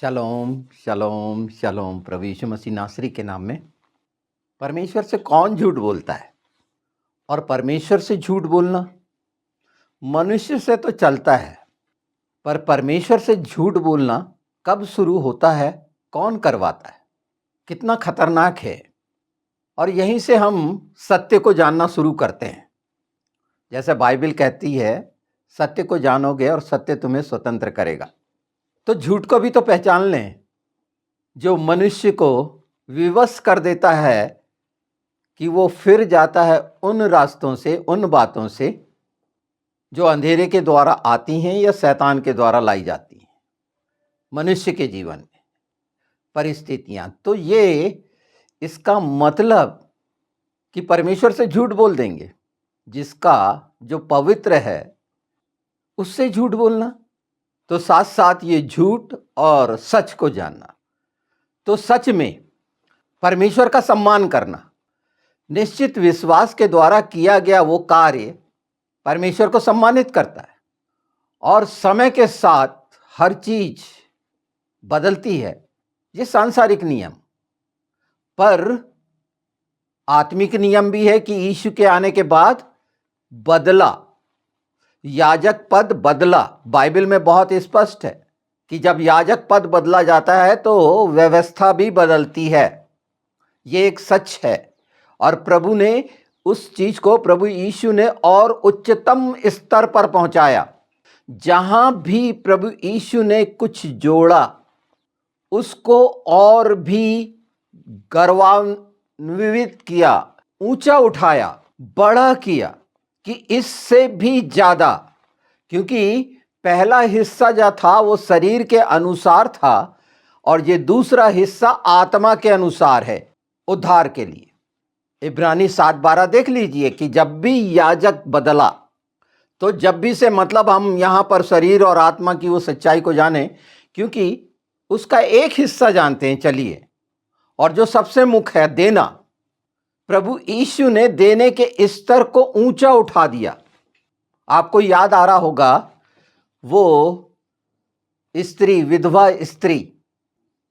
शलोम शलोम शलोम। प्रभु यीशु मसीह नासरी के नाम में। परमेश्वर से कौन झूठ बोलता है? और परमेश्वर से झूठ बोलना मनुष्य से तो चलता है, पर परमेश्वर से झूठ बोलना कब शुरू होता है, कौन करवाता है, कितना खतरनाक है। और यहीं से हम सत्य को जानना शुरू करते हैं। जैसे बाइबल कहती है, सत्य को जानोगे और सत्य तुम्हें स्वतंत्र करेगा। तो झूठ को भी तो पहचान लें, जो मनुष्य को विवश कर देता है कि वो फिर जाता है उन रास्तों से, उन बातों से जो अंधेरे के द्वारा आती हैं या शैतान के द्वारा लाई जाती हैं मनुष्य के जीवन में परिस्थितियां। तो ये इसका मतलब कि परमेश्वर से झूठ बोल देंगे, जिसका जो पवित्र है उससे झूठ बोलना, तो साथ साथ ये झूठ और सच को जानना। तो सच में परमेश्वर का सम्मान करना, निश्चित विश्वास के द्वारा किया गया वो कार्य परमेश्वर को सम्मानित करता है। और समय के साथ हर चीज बदलती है, ये सांसारिक नियम। पर आत्मिक नियम भी है कि यीशु के आने के बाद बदला, याजक पद बदला। बाइबल में बहुत स्पष्ट है कि जब याजक पद बदला जाता है तो व्यवस्था भी बदलती है। ये एक सच है। और प्रभु ने उस चीज को, प्रभु यीशु ने और उच्चतम स्तर पर पहुंचाया। जहां भी प्रभु यीशु ने कुछ जोड़ा, उसको और भी गौरवान्वित किया, ऊंचा उठाया, बड़ा किया कि इससे भी ज्यादा। क्योंकि पहला हिस्सा जो था वो शरीर के अनुसार था, और ये दूसरा हिस्सा आत्मा के अनुसार है, उद्धार के लिए। इब्रानी 7:12 देख लीजिए कि जब भी याजक बदला, तो जब भी से मतलब हम यहां पर शरीर और आत्मा की वो सच्चाई को जाने, क्योंकि उसका एक हिस्सा जानते हैं। चलिए, और जो सबसे मुख्य है देना, प्रभु यीशु ने देने के स्तर को ऊंचा उठा दिया। आपको याद आ रहा होगा वो स्त्री, विधवा स्त्री,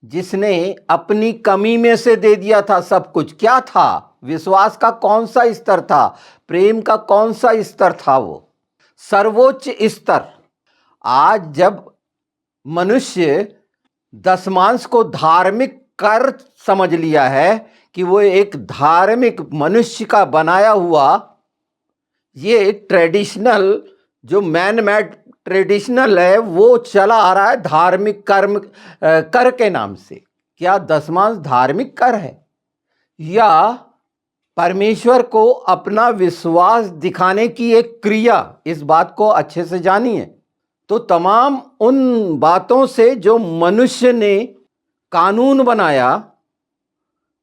जिसने अपनी कमी में से दे दिया था सब कुछ। क्या था? विश्वास का कौन सा स्तर था? प्रेम का कौन सा स्तर था? वो सर्वोच्च स्तर। आज जब मनुष्य दशमांश को धार्मिक कर समझ लिया है कि वो एक धार्मिक मनुष्य का बनाया हुआ, ये ट्रेडिशनल जो मैन मेड ट्रेडिशनल है, वो चला आ रहा है धार्मिक कर्म कर के नाम से। क्या दशमांश धार्मिक कर है, या परमेश्वर को अपना विश्वास दिखाने की एक क्रिया? इस बात को अच्छे से जानिए। तो तमाम उन बातों से जो मनुष्य ने कानून बनाया,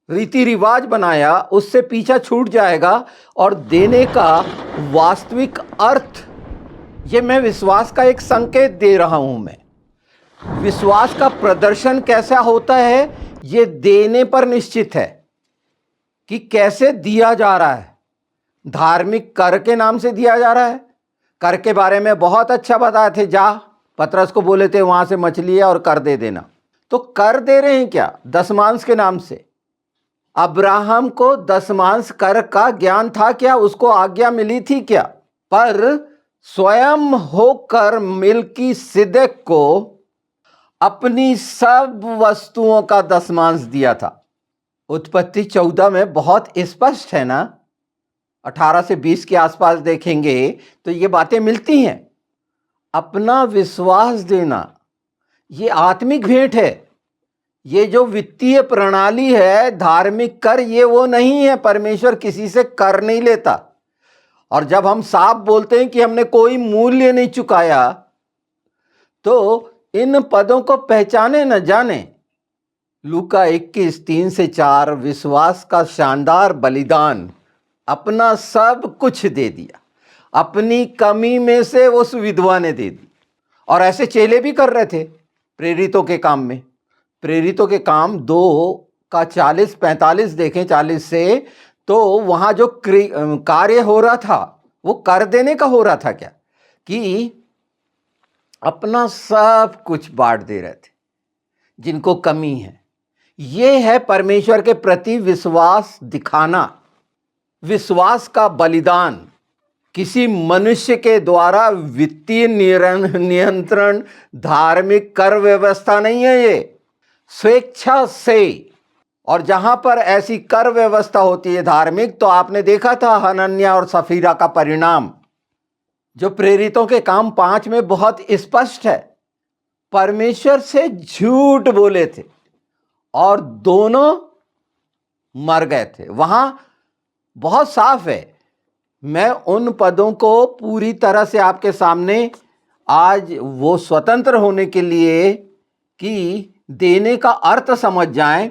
रीति रिवाज बनाया, उससे पीछा छूट जाएगा। और देने का वास्तविक अर्थ, ये मैं विश्वास का एक संकेत दे रहा हूं। मैं विश्वास का प्रदर्शन कैसा होता है, ये देने पर निश्चित है कि कैसे दिया जा रहा है। धार्मिक कर के नाम से दिया जा रहा है। कर के बारे में बहुत अच्छा बताए थे। जा, पतरस को बोले थे वहां से मछली है और कर दे देना। तो कर दे रहे हैं क्या? दशमांश के नाम से। अब्राहम को दशमांश कर का ज्ञान था क्या? उसको आज्ञा मिली थी क्या? पर स्वयं होकर मिल्कीसिदक को अपनी सब वस्तुओं का दशमांश दिया था। उत्पत्ति 14 में बहुत स्पष्ट है ना, 18 से 20 के आसपास देखेंगे तो ये बातें मिलती हैं। अपना विश्वास देना, ये आत्मिक भेंट है। ये जो वित्तीय प्रणाली है, धार्मिक कर, ये वो नहीं है। परमेश्वर किसी से कर नहीं लेता। और जब हम साफ बोलते हैं कि हमने कोई मूल्य नहीं चुकाया, तो इन पदों को पहचाने न जाने। लूका 21:3-4, विश्वास का शानदार बलिदान, अपना सब कुछ दे दिया। अपनी कमी में से उस विधवा ने दे दी। और ऐसे चेले भी कर रहे थे प्रेरितों के काम में। प्रेरितों के काम 2:40-45 देखें, 40 से, तो वहां जो कार्य हो रहा था वो कर देने का हो रहा था। क्या कि अपना सब कुछ बांट दे रहे थे। जिनको कमी है। ये है परमेश्वर के प्रति विश्वास दिखाना, विश्वास का बलिदान। किसी मनुष्य के द्वारा वित्तीय नियंत्रण, धार्मिक कर व्यवस्था नहीं है, ये स्वेच्छा से। और जहां पर ऐसी कर व्यवस्था होती है धार्मिक, तो आपने देखा था हनन्याह और सफीरा का परिणाम, जो प्रेरितों के काम 5 में बहुत स्पष्ट है। परमेश्वर से झूठ बोले थे और दोनों मर गए थे। वहां बहुत साफ है। मैं उन पदों को पूरी तरह से आपके सामने आज वो स्वतंत्र होने के लिए कि देने का अर्थ समझ जाएं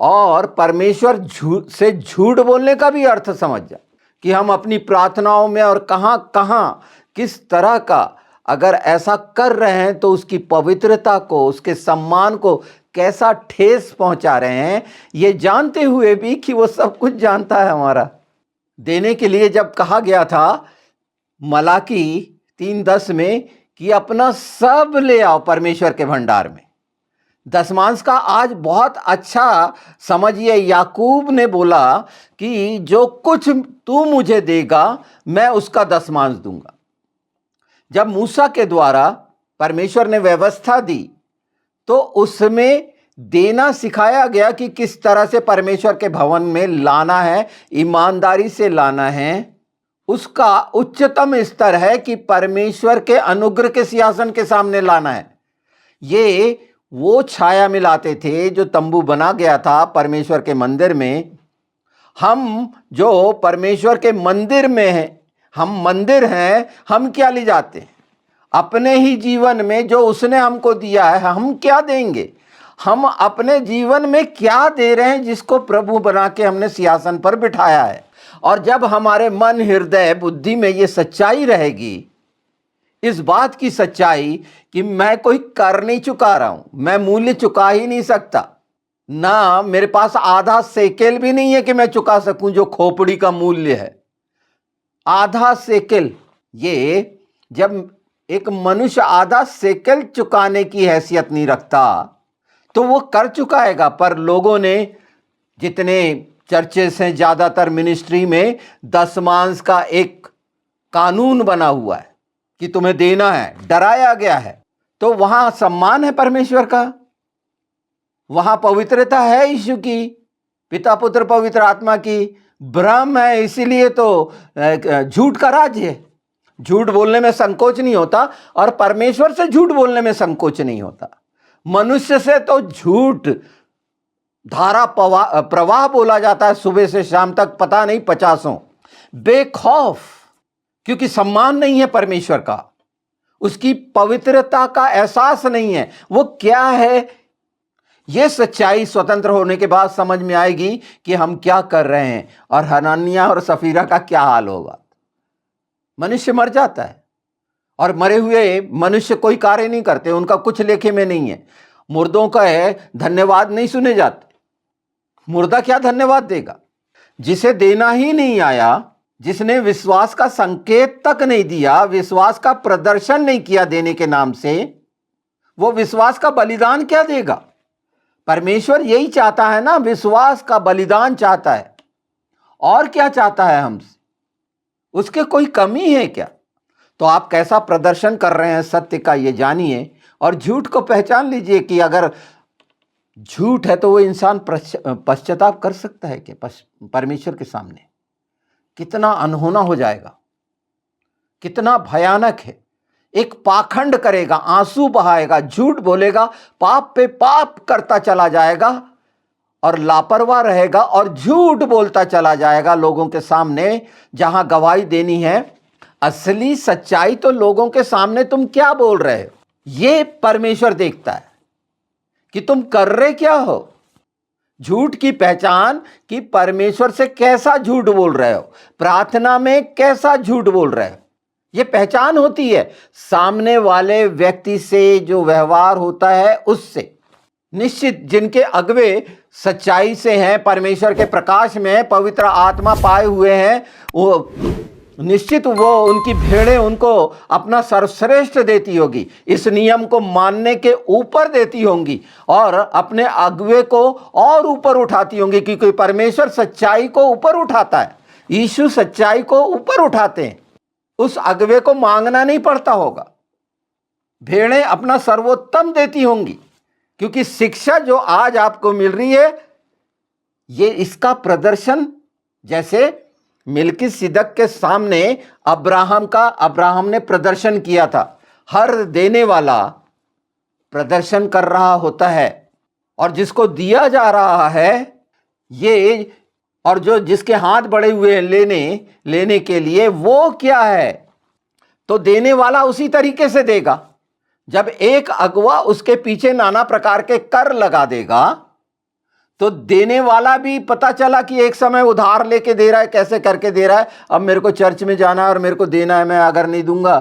और परमेश्वर से झूठ बोलने का भी अर्थ समझ जाए, कि हम अपनी प्रार्थनाओं में और कहां कहां किस तरह का अगर ऐसा कर रहे हैं तो उसकी पवित्रता को, उसके सम्मान को कैसा ठेस पहुंचा रहे हैं, ये जानते हुए भी कि वो सब कुछ जानता है हमारा। देने के लिए जब कहा गया था मलाकी 3:10 में कि अपना सब ले आओ परमेश्वर के भंडार में, दशमांश का आज बहुत अच्छा समझिए। याकूब ने बोला कि जो कुछ तू मुझे देगा मैं उसका दशमांश दूंगा। जब मूसा के द्वारा परमेश्वर ने व्यवस्था दी तो उसमें देना सिखाया गया कि किस तरह से परमेश्वर के भवन में लाना है, ईमानदारी से लाना है। उसका उच्चतम स्तर है कि परमेश्वर के अनुग्रह के सिंहासन के सामने लाना है। ये वो छाया में लाते थे जो तंबू बना गया था परमेश्वर के मंदिर में। हम जो परमेश्वर के मंदिर में हैं, हम मंदिर हैं, हम क्या ले जाते हैं अपने ही जीवन में जो उसने हमको दिया है, हम क्या देंगे? हम अपने जीवन में क्या दे रहे हैं जिसको प्रभु बना के हमने सिंहासन पर बिठाया है? और जब हमारे मन, हृदय, बुद्धि में ये सच्चाई रहेगी, इस बात की सच्चाई कि मैं कोई कर नहीं चुका रहा हूं, मैं मूल्य चुका ही नहीं सकता, ना मेरे पास आधा सेकेल भी नहीं है कि मैं चुका सकूं जो खोपड़ी का मूल्य है। आधा सेकेल, ये जब एक मनुष्य आधा सेकेल चुकाने की हैसियत नहीं रखता तो वो कर चुकाएगा। पर लोगों ने, जितने चर्चेस हैं, ज्यादातर मिनिस्ट्री में दशमांश का एक कानून बना हुआ है कि तुम्हें देना है, डराया गया है। तो वहां सम्मान है परमेश्वर का, वहां पवित्रता है यीशु की, पिता पुत्र पवित्र आत्मा की, ब्रह्म है, इसीलिए तो झूठ का राज्य है। झूठ बोलने में संकोच नहीं होता और परमेश्वर से झूठ बोलने में संकोच नहीं होता। मनुष्य से तो झूठ धारा प्रवाह बोला जाता है सुबह से शाम तक, पता नहीं 50 बेखौफ, क्योंकि सम्मान नहीं है परमेश्वर का, उसकी पवित्रता का एहसास नहीं है। वो क्या है, यह सच्चाई स्वतंत्र होने के बाद समझ में आएगी कि हम क्या कर रहे हैं और हनन्याह और सफीरा का क्या हाल होगा। मनुष्य मर जाता है और मरे हुए मनुष्य कोई कार्य नहीं करते, उनका कुछ लेखे में नहीं है। मुर्दों का है धन्यवाद नहीं सुने जाते। मुर्दा क्या धन्यवाद देगा? जिसे देना ही नहीं आया, जिसने विश्वास का संकेत तक नहीं दिया, विश्वास का प्रदर्शन नहीं किया देने के नाम से, वो विश्वास का बलिदान क्या देगा? परमेश्वर यही चाहता है ना, विश्वास का बलिदान चाहता है। और क्या चाहता है हमसे? उसके कोई कमी है क्या? तो आप कैसा प्रदर्शन कर रहे हैं सत्य का, ये जानिए और झूठ को पहचान लीजिए कि अगर झूठ है तो वो इंसान पश्चाताप कर सकता है कि परमेश्वर के सामने कितना अनहोना हो जाएगा, कितना भयानक है। एक पाखंड करेगा, आंसू बहाएगा, झूठ बोलेगा, पाप पे पाप करता चला जाएगा और लापरवाह रहेगा और झूठ बोलता चला जाएगा लोगों के सामने जहां गवाही देनी है। असली सच्चाई तो लोगों के सामने तुम क्या बोल रहे हो, ये परमेश्वर देखता है कि तुम कर रहे क्या हो। झूठ की पहचान कि परमेश्वर से कैसा झूठ बोल रहे हो, प्रार्थना में कैसा झूठ बोल रहे हो, ये पहचान होती है। सामने वाले व्यक्ति से जो व्यवहार होता है उससे निश्चित, जिनके अगवे सच्चाई से हैं, परमेश्वर के प्रकाश में पवित्र आत्मा पाए हुए हैं, निश्चित वो उनकी भेड़ें उनको अपना सर्वश्रेष्ठ देती होगी, इस नियम को मानने के ऊपर देती होंगी और अपने अगुवे को और ऊपर उठाती होंगी, क्योंकि परमेश्वर सच्चाई को ऊपर उठाता है। यीशु सच्चाई को ऊपर उठाते हैं, उस अगुवे को मांगना नहीं पड़ता होगा। भेड़ें अपना सर्वोत्तम देती होंगी, क्योंकि शिक्षा जो आज आपको मिल रही है ये इसका प्रदर्शन, जैसे मिल्किसिदक के सामने अब्राहम ने प्रदर्शन किया था। हर देने वाला प्रदर्शन कर रहा होता है और जिसको दिया जा रहा है ये, और जो जिसके हाथ बढ़े हुए हैं लेने के लिए, वो क्या है? तो देने वाला उसी तरीके से देगा। जब एक अगुवा उसके पीछे नाना प्रकार के कर लगा देगा तो देने वाला भी पता चला कि एक समय उधार लेके दे रहा है, कैसे करके दे रहा है। अब मेरे को चर्च में जाना है और मेरे को देना है, मैं अगर नहीं दूंगा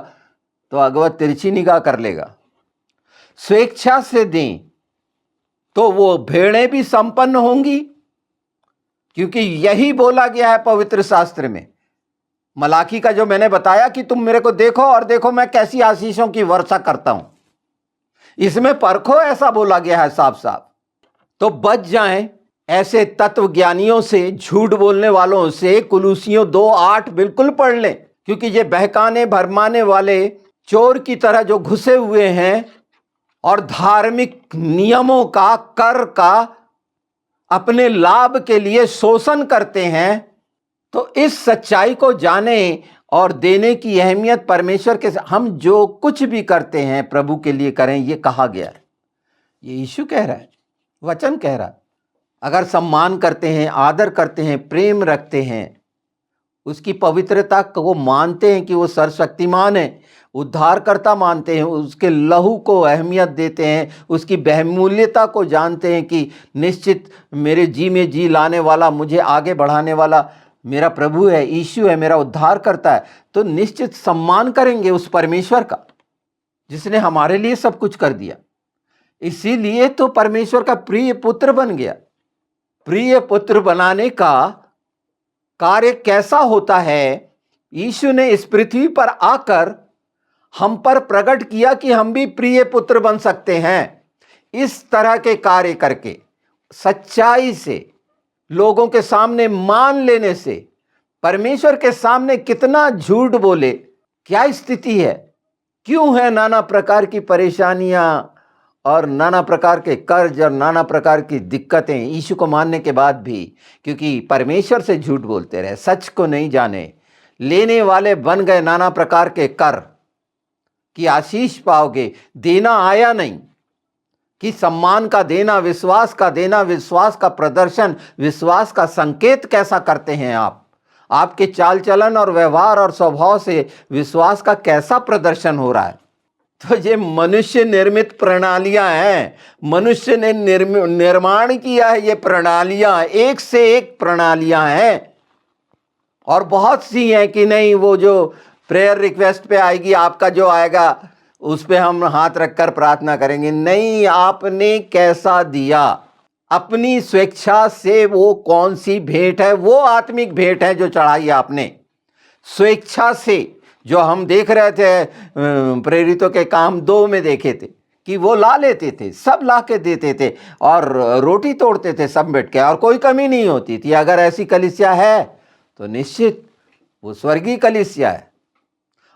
तो अगुवा तिरछी निगाह कर लेगा। स्वेच्छा से दें तो वो भेड़ें भी संपन्न होंगी, क्योंकि यही बोला गया है पवित्र शास्त्र में। मलाकी का जो मैंने बताया कि तुम मेरे को देखो और देखो मैं कैसी आशीषों की वर्षा करता हूं, इसमें परखो, ऐसा बोला गया है साफ साफ। तो बच जाएं ऐसे तत्व ज्ञानियों से, झूठ बोलने वालों से। कुलूसियों 2:8 बिल्कुल पढ़ लें, क्योंकि ये बहकाने भरमाने वाले चोर की तरह जो घुसे हुए हैं और धार्मिक नियमों का, कर का अपने लाभ के लिए शोषण करते हैं। तो इस सच्चाई को जाने और देने की अहमियत परमेश्वर के, हम जो कुछ भी करते हैं प्रभु के लिए करें, ये कहा गया है। ये यीशु कह रहा है, वचन कह रहा है। अगर सम्मान करते हैं, आदर करते हैं, प्रेम रखते हैं, उसकी पवित्रता को मानते हैं कि वो सर्वशक्तिमान है, उद्धारकर्ता मानते हैं, उसके लहू को अहमियत देते हैं, उसकी बहुमूल्यता को जानते हैं कि निश्चित मेरे जी में जी लाने वाला, मुझे आगे बढ़ाने वाला मेरा प्रभु है, यीशु है, मेरा उद्धार करता है, तो निश्चित सम्मान करेंगे उस परमेश्वर का जिसने हमारे लिए सब कुछ कर दिया। इसीलिए तो परमेश्वर का प्रिय पुत्र बन गया। प्रिय पुत्र बनाने का कार्य कैसा होता है? यीशु ने इस पृथ्वी पर आकर हम पर प्रकट किया कि हम भी प्रिय पुत्र बन सकते हैं। इस तरह के कार्य करके, सच्चाई से, लोगों के सामने मान लेने से। परमेश्वर के सामने कितना झूठ बोले, क्या स्थिति है, क्यों है नाना प्रकार की परेशानियां और नाना प्रकार के कर्ज और नाना प्रकार की दिक्कतें यीशु को मानने के बाद भी? क्योंकि परमेश्वर से झूठ बोलते रहे, सच को नहीं जाने, लेने वाले बन गए नाना प्रकार के कर की आशीष पाओगे। देना आया नहीं कि सम्मान का देना, विश्वास का देना, विश्वास का प्रदर्शन, विश्वास का संकेत कैसा करते हैं आप? आपके चाल चलन और व्यवहार और स्वभाव से विश्वास का कैसा प्रदर्शन हो रहा है? तो ये मनुष्य निर्मित प्रणालियां हैं। मनुष्य ने निर्माण किया है ये प्रणालियां, एक से एक प्रणालियां हैं। और बहुत सी हैं कि नहीं, वो जो प्रेयर रिक्वेस्ट पे आएगी, आपका जो आएगा उस पे हम हाथ रखकर प्रार्थना करेंगे। नहीं, आपने कैसा दिया, अपनी स्वेच्छा से वो कौन सी भेंट है, वो आत्मिक भेंट है जो चढ़ाई आपने स्वेच्छा से। जो हम देख रहे थे प्रेरितों के काम 2 में देखे थे कि वो ला लेते थे, सब ला के देते थे और रोटी तोड़ते थे सब बैठ के, और कोई कमी नहीं होती थी। अगर ऐसी कलीसिया है तो निश्चित वो स्वर्गीय कलीसिया है,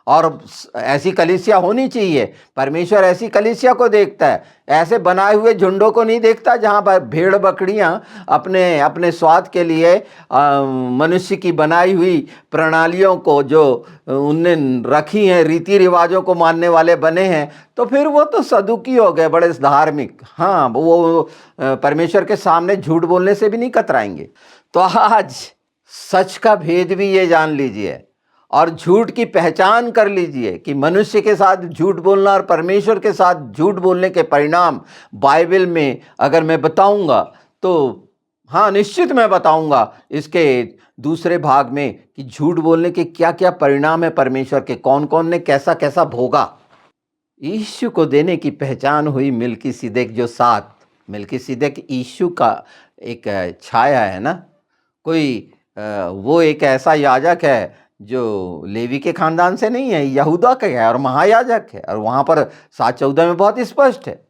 और ऐसी कलीसिया होनी चाहिए। परमेश्वर ऐसी कलीसिया को देखता है, ऐसे बनाए हुए झुंडों को नहीं देखता जहाँ पर भेड़ बकरियाँ अपने अपने स्वाद के लिए मनुष्य की बनाई हुई प्रणालियों को जो उनने रखी हैं, रीति रिवाजों को मानने वाले बने हैं। तो फिर वो तो सदुकी हो गए, बड़े धार्मिक। हाँ, वो परमेश्वर के सामने झूठ बोलने से भी नहीं कतराएंगे। तो आज सच का भेद भी ये जान लीजिए और झूठ की पहचान कर लीजिए कि मनुष्य के साथ झूठ बोलना और परमेश्वर के साथ झूठ बोलने के परिणाम बाइबल में अगर मैं बताऊंगा तो, हाँ निश्चित मैं बताऊंगा इसके दूसरे भाग में कि झूठ बोलने के क्या क्या परिणाम है परमेश्वर के, कौन कौन ने कैसा कैसा भोगा। यीशु को देने की पहचान हुई मिल्किसिदक जो 7। मिल्किसिदक यीशु का एक छाया है ना। कोई वो एक ऐसा याजक है जो लेवी के खानदान से नहीं है, यहूदा का है और महायाजक है। और वहां पर 7:14 में बहुत स्पष्ट है।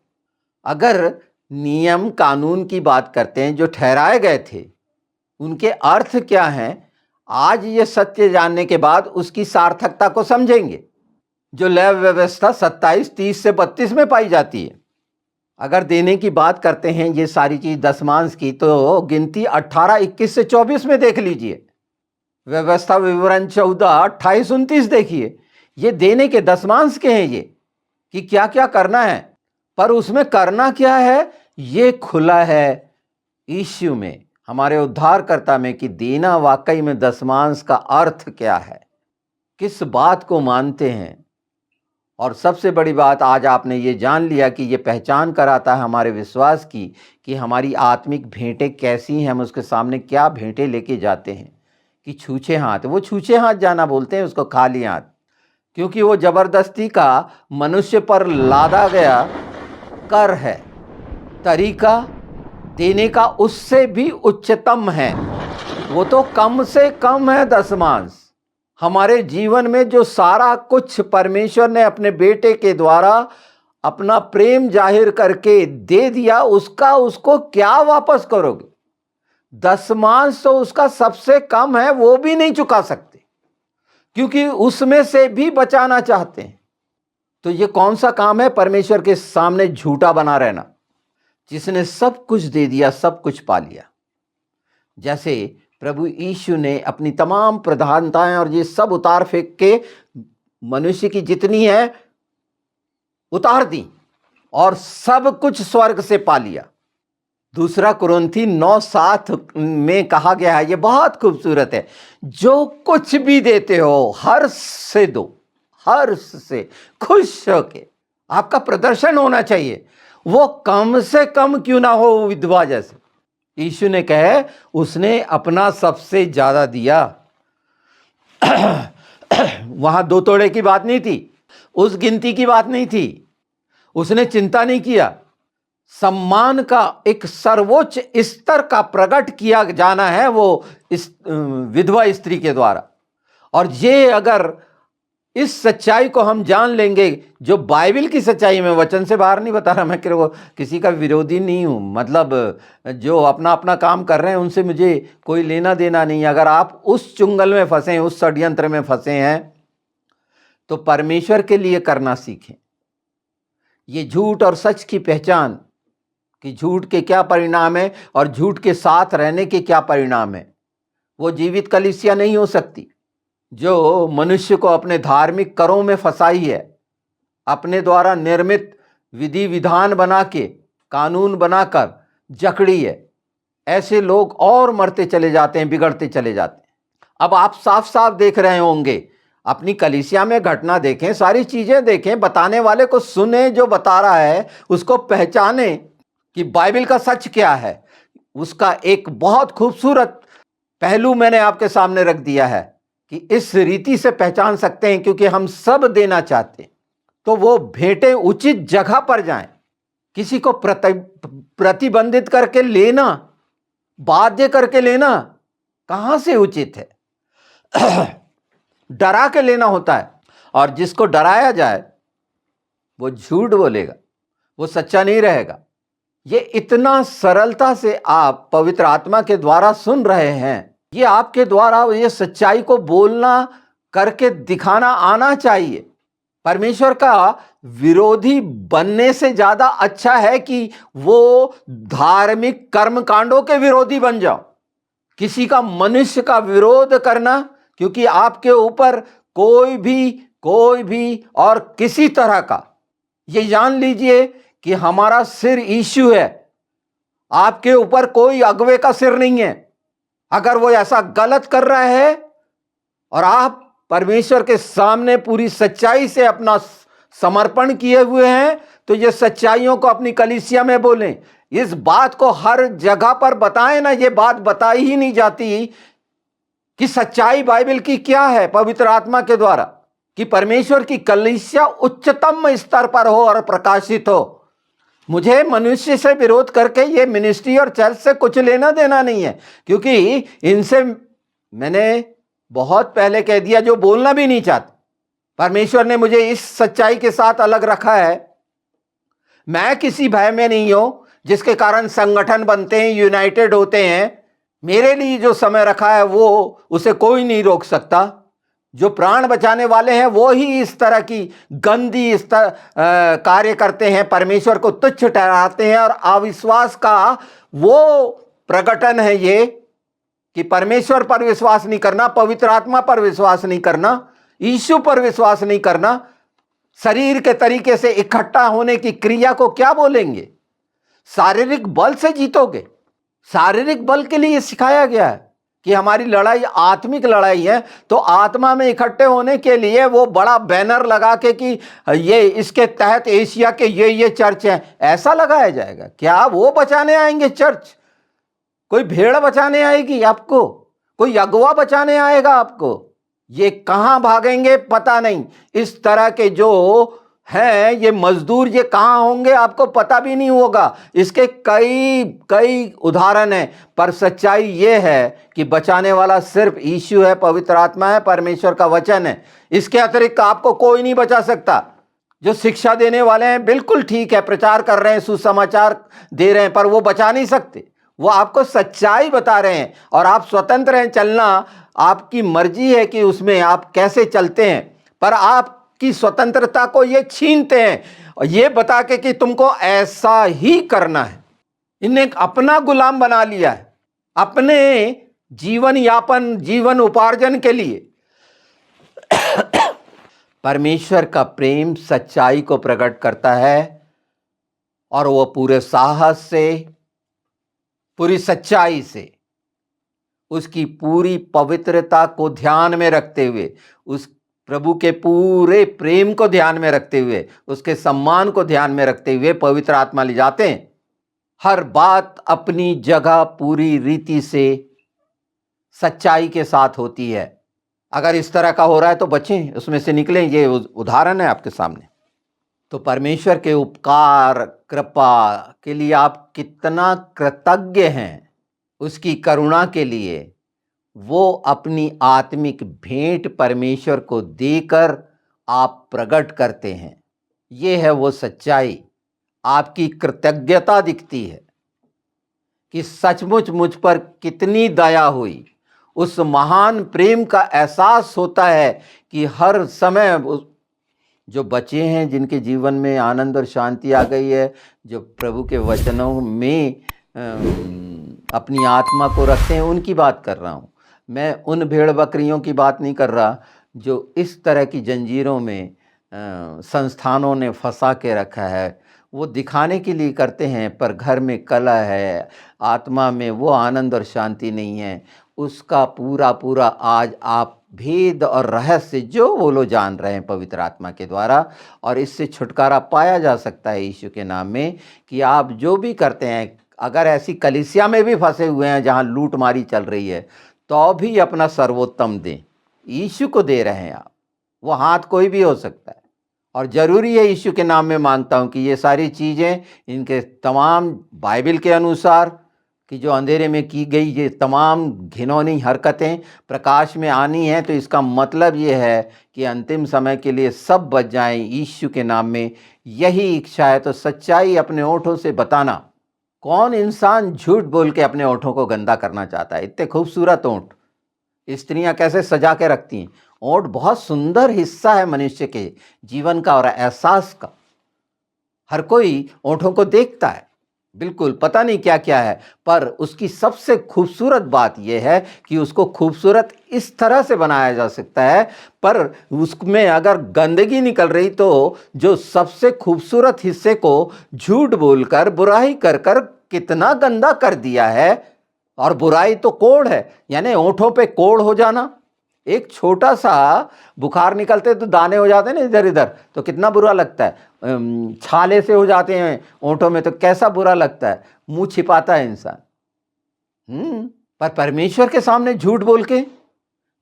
अगर नियम कानून की बात करते हैं जो ठहराए गए थे, उनके अर्थ क्या हैं, आज ये सत्य जानने के बाद उसकी सार्थकता को समझेंगे, जो लय व्यवस्था 27, 30 से 32 में पाई जाती है। अगर देने की बात करते हैं ये सारी चीज दशमांश की, तो गिनती 18, 21 से 24 में देख लीजिए। व्यवस्था विवरण 14, 28, 29 देखिए। ये देने के दशमांश के हैं, ये कि क्या क्या करना है। पर उसमें करना क्या है ये खुला है यीशु में, हमारे उद्धारकर्ता में, कि देना वाकई में दशमांश का अर्थ क्या है, किस बात को मानते हैं। और सबसे बड़ी बात, आज आपने ये जान लिया कि ये पहचान कराता है हमारे विश्वास की कि हमारी आत्मिक भेंटें कैसी हैं, हम उसके सामने क्या भेंटें लेके जाते हैं। कि छूछे हाथ, वो छूछे हाथ जाना बोलते हैं उसको, खाली हाथ, क्योंकि वो जबरदस्ती का मनुष्य पर लादा गया कर है, तरीका देने का उससे भी उच्चतम है। वो तो कम से कम है दशमांश। हमारे जीवन में जो सारा कुछ परमेश्वर ने अपने बेटे के द्वारा अपना प्रेम जाहिर करके दे दिया, उसका उसको क्या वापस करोगे? दशमांश तो उसका सबसे कम है, वो भी नहीं चुका सकते, क्योंकि उसमें से भी बचाना चाहते हैं। तो ये कौन सा काम है? परमेश्वर के सामने झूठा बना रहना, जिसने सब कुछ दे दिया, सब कुछ पा लिया। जैसे प्रभु यीशु ने अपनी तमाम प्रधानताएं और ये सब उतार फेंक के मनुष्य की जितनी है उतार दी और सब कुछ स्वर्ग से पा लिया। दूसरा कुरिन्थी 9:7 में कहा गया है, ये बहुत खूबसूरत है, जो कुछ भी देते हो हर्ष से दो, हर्ष से, खुश होके। आपका प्रदर्शन होना चाहिए, वो कम से कम क्यों ना हो, विधवा जैसे। यीशु ने कहे उसने अपना सबसे ज्यादा दिया। वहां 2 तोड़े की बात नहीं थी, उस गिनती की बात नहीं थी। उसने चिंता नहीं किया। सम्मान का एक सर्वोच्च स्तर का प्रकट किया जाना है वो इस विधवा स्त्री के द्वारा। और ये अगर इस सच्चाई को हम जान लेंगे, जो बाइबल की सच्चाई में, वचन से बाहर नहीं बता रहा मैं, किसी का विरोधी नहीं हूं, मतलब जो अपना अपना काम कर रहे हैं उनसे मुझे कोई लेना देना नहीं। अगर आप उस चुंगल में फंसे हैं, उस षड्यंत्र में फंसे हैं, तो परमेश्वर के लिए करना सीखें। ये झूठ और सच की पहचान, कि झूठ के क्या परिणाम है और झूठ के साथ रहने के क्या परिणाम है, वो जीवित कलीसिया नहीं हो सकती। जो मनुष्य को अपने धार्मिक करों में फंसाई है, अपने द्वारा निर्मित विधि विधान बना के, कानून बनाकर जकड़ी है, ऐसे लोग और मरते चले जाते हैं, बिगड़ते चले जाते हैं। अब आप साफ साफ देख रहे होंगे, अपनी कलीसिया में घटना देखें, सारी चीजें देखें, बताने वाले को सुने, जो बता रहा है उसको पहचाने कि बाइबल का सच क्या है। उसका एक बहुत खूबसूरत पहलू मैंने आपके सामने रख दिया है कि इस रीति से पहचान सकते हैं, क्योंकि हम सब देना चाहते हैं, तो वो भेंटें उचित जगह पर जाएं। किसी को प्रतिबंधित करके लेना, बाध्य करके लेना कहां से उचित है? डरा के लेना होता है, और जिसको डराया जाए वो झूठ बोलेगा, वो सच्चा नहीं रहेगा। ये इतना सरलता से आप पवित्र आत्मा के द्वारा सुन रहे हैं, ये आपके द्वारा ये सच्चाई को बोलना, करके दिखाना आना चाहिए। परमेश्वर का विरोधी बनने से ज्यादा अच्छा है कि वो धार्मिक कर्मकांडों के विरोधी बन जाओ। किसी का, मनुष्य का विरोध करना, क्योंकि आपके ऊपर कोई भी और किसी तरह का, ये जान लीजिए कि हमारा सिर यीशु है, आपके ऊपर कोई अगुवे का सिर नहीं है। अगर वो ऐसा गलत कर रहा है और आप परमेश्वर के सामने पूरी सच्चाई से अपना समर्पण किए हुए हैं, तो ये सच्चाइयों को अपनी कलीसिया में बोलें, इस बात को हर जगह पर बताएं ना। ये बात बताई ही नहीं जाती कि सच्चाई बाइबल की क्या है पवित्र आत्मा के द्वारा, कि परमेश्वर की कलीसिया उच्चतम स्तर पर हो और प्रकाशित हो। मुझे मनुष्य से विरोध करके ये मिनिस्ट्री और चर्च से कुछ लेना देना नहीं है, क्योंकि इनसे मैंने बहुत पहले कह दिया, जो बोलना भी नहीं चाहते। परमेश्वर ने मुझे इस सच्चाई के साथ अलग रखा है, मैं किसी भय में नहीं हूं जिसके कारण संगठन बनते हैं, यूनाइटेड होते हैं। मेरे लिए जो समय रखा है वो उसे कोई नहीं रोक सकता। जो प्राण बचाने वाले हैं वो ही इस तरह की गंदी कार्य करते हैं, परमेश्वर को तुच्छ ठहराते हैं। और अविश्वास का वो प्रकटन है ये कि परमेश्वर पर विश्वास नहीं करना, पवित्र आत्मा पर विश्वास नहीं करना, यीशु पर विश्वास नहीं करना। शरीर के तरीके से इकट्ठा होने की क्रिया को क्या बोलेंगे? शारीरिक बल से जीतोगे। शारीरिक बल के लिए सिखाया गया है कि हमारी लड़ाई आत्मिक लड़ाई है। तो आत्मा में इकट्ठे होने के लिए वो बड़ा बैनर लगा के कि ये इसके तहत एशिया के ये चर्च हैं, ऐसा लगाया जाएगा क्या? वो बचाने आएंगे चर्च? कोई भेड़ बचाने आएगी आपको? कोई अगवा बचाने आएगा आपको? ये कहां भागेंगे पता नहीं। इस तरह के जो हैं ये मजदूर, ये कहां होंगे आपको पता भी नहीं होगा। इसके कई कई उदाहरण हैं, पर सच्चाई ये है कि बचाने वाला सिर्फ यीशु है, पवित्र आत्मा है, परमेश्वर का वचन है। इसके अतिरिक्त आपको कोई नहीं बचा सकता। जो शिक्षा देने वाले हैं बिल्कुल ठीक है, प्रचार कर रहे हैं, सुसमाचार दे रहे हैं, पर वो बचा नहीं सकते। वो आपको सच्चाई बता रहे हैं और आप स्वतंत्र हैं चलना। आपकी मर्जी है कि उसमें आप कैसे चलते हैं, पर आपकी स्वतंत्रता को ये छीनते हैं और ये बता के कि तुमको ऐसा ही करना है। इन्हें अपना गुलाम बना लिया है अपने जीवन यापन, जीवन उपार्जन के लिए। परमेश्वर का प्रेम सच्चाई को प्रकट करता है और वो पूरे साहस से, पूरी सच्चाई से, उसकी पूरी पवित्रता को ध्यान में रखते हुए, उस प्रभु के पूरे प्रेम को ध्यान में रखते हुए, उसके सम्मान को ध्यान में रखते हुए पवित्र आत्मा ले जाते हैं। हर बात अपनी जगह पूरी रीति से सच्चाई के साथ होती है। अगर इस तरह का हो रहा है तो बचें, उसमें से निकलें। ये उदाहरण है आपके सामने। तो परमेश्वर के उपकार, कृपा के लिए आप कितना कृतज्ञ हैं, उसकी करुणा के लिए। वो अपनी आत्मिक भेंट परमेश्वर को देकर आप प्रकट करते हैं। ये है वो सच्चाई। आपकी कृतज्ञता दिखती है कि सचमुच मुझ पर कितनी दया हुई। उस महान प्रेम का एहसास होता है कि हर समय जो बचे हैं, जिनके जीवन में आनंद और शांति आ गई है, जो प्रभु के वचनों में अपनी आत्मा को रखते हैं, उनकी बात कर रहा हूँ मैं। उन भेड़ बकरियों की बात नहीं कर रहा जो इस तरह की जंजीरों में संस्थानों ने फंसा के रखा है। वो दिखाने के लिए करते हैं, पर घर में कलह है, आत्मा में वो आनंद और शांति नहीं है। उसका पूरा पूरा आज आप भेद और रहस्य जो वो लोग जान रहे हैं पवित्र आत्मा के द्वारा, और इससे छुटकारा पाया जा सकता है यीशु के नाम में। कि आप जो भी करते हैं, अगर ऐसी कलीसिया में भी फंसे हुए हैं जहां लूट मारी चल रही है, तो भी अपना सर्वोत्तम दें। यीशु को दे रहे हैं आप, वो हाथ कोई भी हो सकता है। और ज़रूरी है, यीशु के नाम में मांगता हूं कि ये सारी चीज़ें, इनके तमाम बाइबल के अनुसार कि जो अंधेरे में की गई ये तमाम घिनौनी हरकतें प्रकाश में आनी हैं। तो इसका मतलब ये है कि अंतिम समय के लिए सब बच जाएं यीशु के नाम में। यही इच्छा है। तो सच्चाई अपने ओंठों से बताना। कौन इंसान झूठ बोल के अपने ओंठों को गंदा करना चाहता है? इतने खूबसूरत ओंठ स्त्रियां कैसे सजा के रखती हैं। ओंठ बहुत सुंदर हिस्सा है मनुष्य के जीवन का और एहसास का। हर कोई ओंठों को देखता है, बिल्कुल पता नहीं क्या क्या है, पर उसकी सबसे खूबसूरत बात यह है कि उसको खूबसूरत इस तरह से बनाया जा सकता है। पर उसमें अगर गंदगी निकल रही तो जो सबसे खूबसूरत हिस्से को झूठ बोलकर, बुराई कर कर कितना गंदा कर दिया है। और बुराई तो कोढ़ है, यानी ओंठों पे कोढ़ हो जाना। एक छोटा सा बुखार निकलते तो दाने हो जाते हैं ना इधर इधर, तो कितना बुरा लगता है। छाले से हो जाते हैं ओंठों में तो कैसा बुरा लगता है, मुंह छिपाता है इंसान। पर परमेश्वर के सामने झूठ बोल के,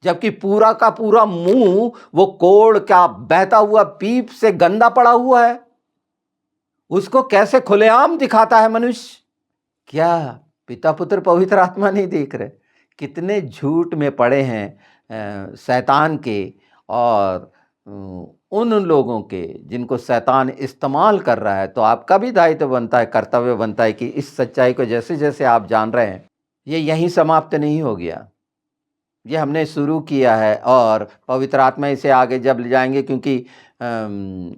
जबकि पूरा का पूरा मुंह वो कोढ़ का बहता हुआ पीप से गंदा पड़ा हुआ है, उसको कैसे खुलेआम दिखाता है मनुष्य। क्या पिता पुत्र पवित्र आत्मा नहीं देख रहे? कितने झूठ में पड़े हैं शैतान के और उन लोगों के जिनको शैतान इस्तेमाल कर रहा है, तो आपका भी दायित्व बनता है, कर्तव्य बनता है कि इस सच्चाई को जैसे-जैसे आप जान रहे हैं, ये यहीं समाप्त नहीं हो गया। ये हमने शुरू किया है और पवित्र आत्मा इसे आगे जब ले जाएँगे, क्योंकि अम,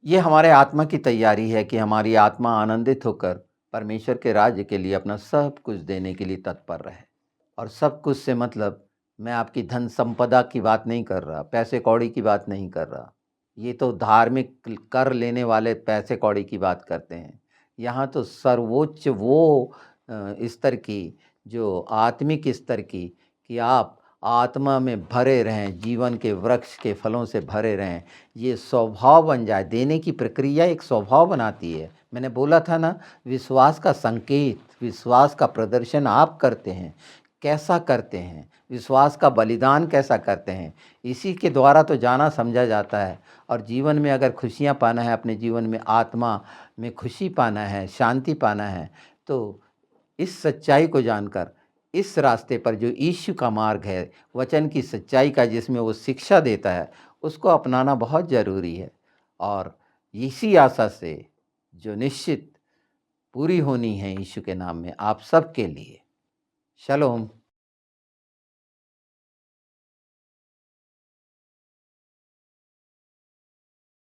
ये हमारे आत्मा की तैयारी है कि हमारी आत्मा आनंदित होकर परमेश्वर के राज्य के लिए अपना सब कुछ देने के लिए तत्पर रहे। और सब कुछ से मतलब मैं आपकी धन संपदा की बात नहीं कर रहा, पैसे कौड़ी की बात नहीं कर रहा। ये तो धार्मिक कर लेने वाले पैसे कौड़ी की बात करते हैं। यहाँ तो सर्वोच्च वो स्तर की, जो आत्मिक स्तर की, कि आप आत्मा में भरे रहें, जीवन के वृक्ष के फलों से भरे रहें। ये स्वभाव बन जाए। देने की प्रक्रिया एक स्वभाव बनाती है। मैंने बोला था ना, विश्वास का संकेत, विश्वास का प्रदर्शन आप करते हैं। कैसा करते हैं? विश्वास का बलिदान कैसा करते हैं? इसी के द्वारा तो जाना समझा जाता है। और जीवन में अगर खुशियाँ पाना है, अपने जीवन में आत्मा में खुशी पाना है, शांति पाना है, तो इस सच्चाई को जानकर, इस रास्ते पर जो यीशु का मार्ग है, वचन की सच्चाई का, जिसमें वो शिक्षा देता है, उसको अपनाना बहुत ज़रूरी है। और इसी आशा से जो निश्चित पूरी होनी है यीशु के नाम में आप सबके लिए। शलोम।